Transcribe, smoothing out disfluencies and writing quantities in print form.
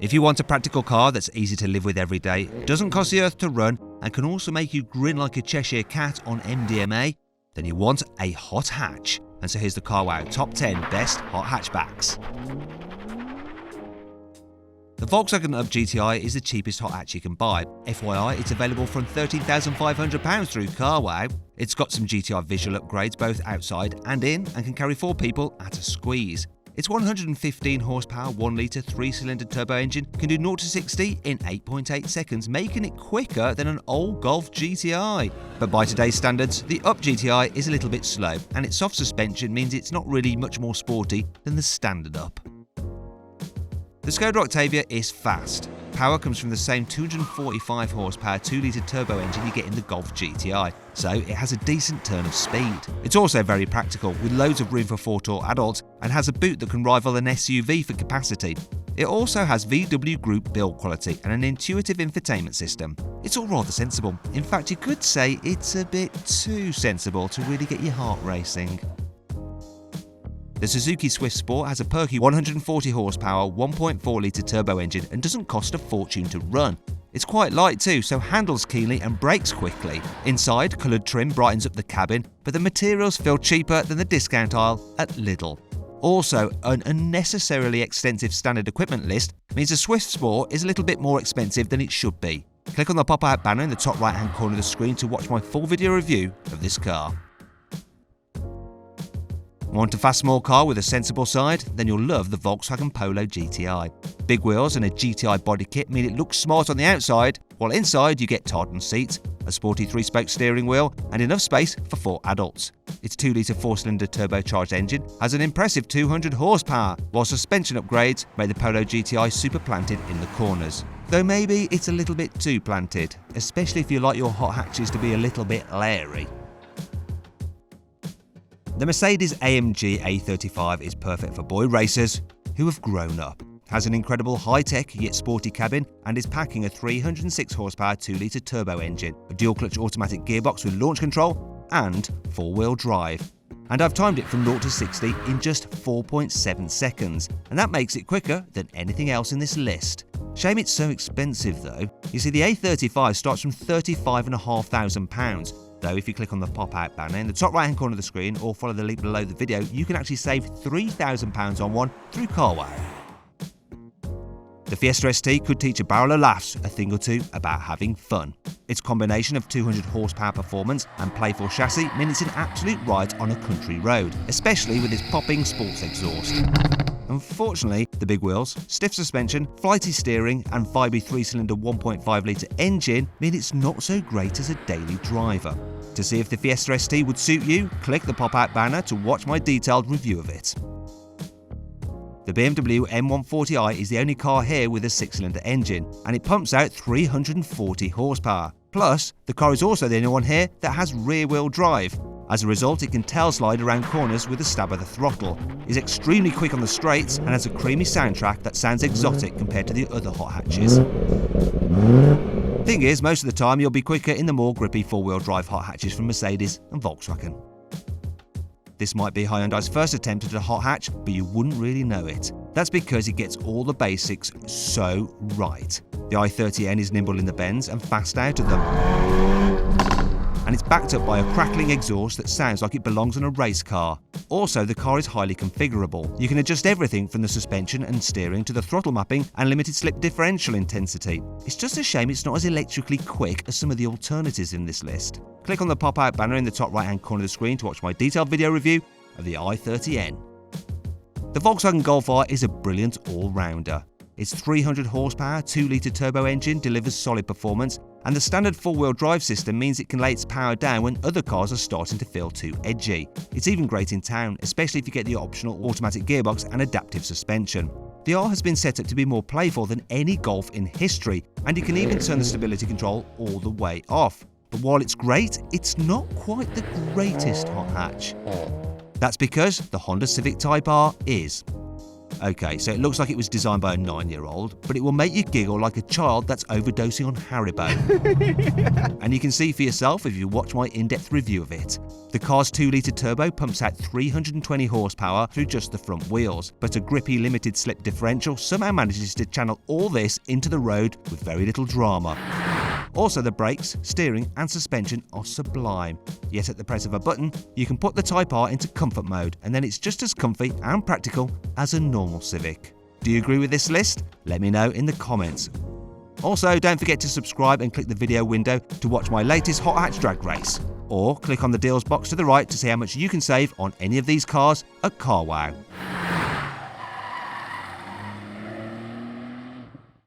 If you want a practical car that's easy to live with every day, doesn't cost the earth to run, and can also make you grin like a Cheshire cat on MDMA, then you want a hot hatch. And so here's the CarWow Top 10 Best Hot Hatchbacks. The Volkswagen Up GTI is the cheapest hot hatch you can buy. FYI, it's available from £13,500 through CarWow. It's got some GTI visual upgrades both outside and in, and can carry 4 people at a squeeze. Its 115 horsepower 1-litre 3-cylinder turbo engine can do 0 to 60 in 8.8 seconds, making it quicker than an old Golf GTI. But by today's standards, the Up GTI is a little bit slow, and its soft suspension means it's not really much more sporty than the standard Up. The Skoda Octavia is fast. Power comes from the same 245 horsepower 2-litre turbo engine you get in the Golf GTI, so it has a decent turn of speed. It's also very practical, with loads of room for 4 tall adults, and has a boot that can rival an SUV for capacity. It also has VW Group build quality and an intuitive infotainment system. It's all rather sensible. In fact, you could say it's a bit too sensible to really get your heart racing. The Suzuki Swift Sport has a perky 140 horsepower 1.4-litre turbo engine and doesn't cost a fortune to run. It's quite light too, so handles keenly and brakes quickly. Inside, coloured trim brightens up the cabin, but the materials feel cheaper than the discount aisle at Lidl. Also, an unnecessarily extensive standard equipment list means the Swift Sport is a little bit more expensive than it should be. Click on the pop-out banner in the top right-hand corner of the screen to watch my full video review of this car. Want a fast small car with a sensible side? Then you'll love the Volkswagen Polo GTI. Big wheels and a GTI body kit mean it looks smart on the outside, while inside you get tartan seats, a sporty 3-spoke steering wheel, and enough space for 4 adults. Its 2-litre 4-cylinder turbocharged engine has an impressive 200 horsepower, while suspension upgrades make the Polo GTI super planted in the corners. Though maybe it's a little bit too planted, especially if you like your hot hatches to be a little bit leery. The Mercedes-AMG A35 is perfect for boy racers who have grown up. Has an incredible high-tech yet sporty cabin and is packing a 306 horsepower 2-litre turbo engine, a dual-clutch automatic gearbox with launch control and 4-wheel drive. And I've timed it from 0 to 60 in just 4.7 seconds, and that makes it quicker than anything else in this list. Shame it's so expensive though. You see, the A35 starts from £35,500. Though if you click on the pop-out banner in the top right-hand corner of the screen or follow the link below the video, you can actually save £3,000 on one through CarWow. The Fiesta ST could teach a barrel of laughs a thing or two about having fun. Its combination of 200 horsepower performance and playful chassis mean it's an absolute ride on a country road, especially with its popping sports exhaust. Unfortunately, the big wheels, stiff suspension, flighty steering and vibey 3-cylinder 1.5-litre engine mean it's not so great as a daily driver. To see if the Fiesta ST would suit you, click the pop-out banner to watch my detailed review of it. The BMW M140i is the only car here with a 6-cylinder engine, and it pumps out 340 horsepower. Plus, the car is also the only one here that has rear-wheel drive. As a result, it can tail-slide around corners with a stab of the throttle, is extremely quick on the straights, and has a creamy soundtrack that sounds exotic compared to the other hot hatches. Thing is, most of the time you'll be quicker in the more grippy 4-wheel drive hot hatches from Mercedes and Volkswagen. This might be Hyundai's first attempt at a hot hatch, but you wouldn't really know it. That's because it gets all the basics so right. The i30N is nimble in the bends and fast out of them. And it's backed up by a crackling exhaust that sounds like it belongs on a race car. Also, the car is highly configurable. You can adjust everything from the suspension and steering to the throttle mapping and limited slip differential intensity. It's just a shame it's not as electrically quick as some of the alternatives in this list. Click on the pop-out banner in the top right-hand corner of the screen to watch my detailed video review of the i30N. The Volkswagen Golf R is a brilliant all-rounder. Its 300 horsepower 2-litre turbo engine delivers solid performance, and the standard 4-wheel drive system means it can lay its power down when other cars are starting to feel too edgy. It's even great in town, especially if you get the optional automatic gearbox and adaptive suspension. The R has been set up to be more playful than any Golf in history, and you can even turn the stability control all the way off. But while it's great, it's not quite the greatest hot hatch. That's because the Honda Civic Type R is. Okay, so it looks like it was designed by a 9-year-old, but it will make you giggle like a child that's overdosing on Haribo. And you can see for yourself if you watch my in-depth review of it. The car's 2-litre turbo pumps out 320 horsepower through just the front wheels, but a grippy limited slip differential somehow manages to channel all this into the road with very little drama. Also, the brakes, steering and suspension are sublime. Yet at the press of a button, you can put the Type R into comfort mode, and then it's just as comfy and practical as a normal Civic. Do you agree with this list? Let me know in the comments. Also, don't forget to subscribe and click the video window to watch my latest hot hatch drag race. Or click on the deals box to the right to see how much you can save on any of these cars at CarWow.